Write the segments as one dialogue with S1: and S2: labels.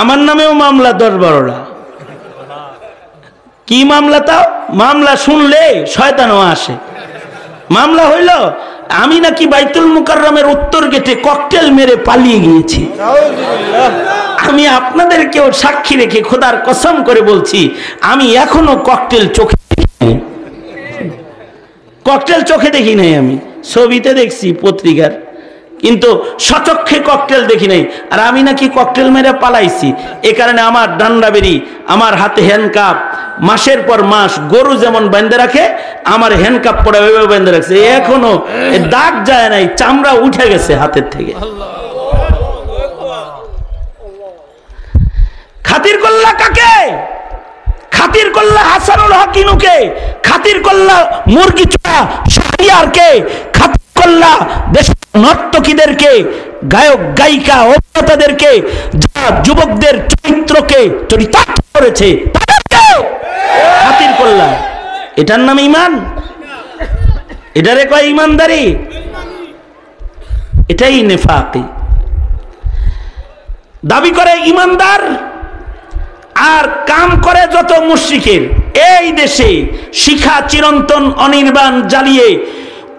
S1: আমার নামেও মামলা 10-12টা। কি মামলা? তাও মামলা শুনলে শয়তানও আসে। মামলা হইল আমি নাকি বাইতুল মুকাররমের উত্তর গেটে ককটেল মেরে পালিয়ে গিয়েছি। আমি আপনাদেরকেও সাক্ষী রেখে খোদার কসম করে বলছি, আমি এখনো ককটেল চোখে দেখি নাই। ককটেল চোখে দেখি নাই, আমি ছবিতে দেখছি পত্রিকার, কিন্তু সচক্ষে ককটেল দেখি নাই। আর আমি নাকি ককটেল মেরে পালাইছি। এ কারণে আমার ডান্ডা বেরি, আমার হাতে হ্যান্ডকাপ, মাসের পর মাস গরু যেমন বেঁধে রাখে, আমার হ্যান্ডকাপ পরে ওইভাবে বেঁধে রাখছে। এখনো দাগ যায় নাই, চামড়া উঠে গেছে হাতের থেকে। খাতির করলা কাকে? খাতির করলা হাসানুল হকিনুকে, খাতির করলা মুরগি চোরা শাহরিয়ারকে, খাতির করলা দেশ নর্তকীদেরকে, গায়ক গায়িকা অভিনেতাদেরকে, যারা যুবকদের চরিত্রকে চরিতার্থ করেছে তাদেরকে খাতির করলা। এটার নাম ঈমান? এটারে কয় ঈমানদারি? এটাই নেফাকি। দাবি করে ঈমানদার আর কাম করে যত মুশরিকের। এই দেশে শিখা চিরন্তন অনির্বাণ জ্বালিয়ে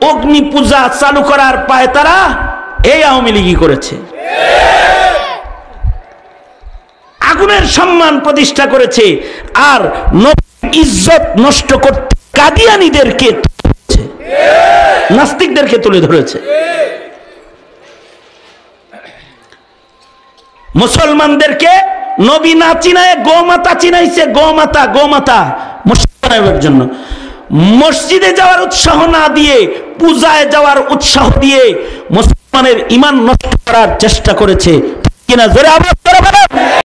S1: অগ্নি পূজা চালু করার পায় তারা এই আওয়ামী লীগই করেছে। আগুনের সম্মান প্রতিষ্ঠা করেছে আর ইজ্জত নষ্ট করতে কাদিয়ানীদেরকে ধরেছে, নাস্তিকদেরকে তুলে ধরেছে। মুসলমানদেরকে নবী না চিনায় গোমাতা চিনাইছে। গোমাতা, গোমাতা মুসলমানের জন্য মসজিদে যাওয়ার উৎসাহ না দিয়ে পূজায় যাওয়ার উৎসাহ দিয়ে মুসলমানের ঈমান নষ্ট করার চেষ্টা করেছে। কিনা জোরে আওয়াজ করে বলেন।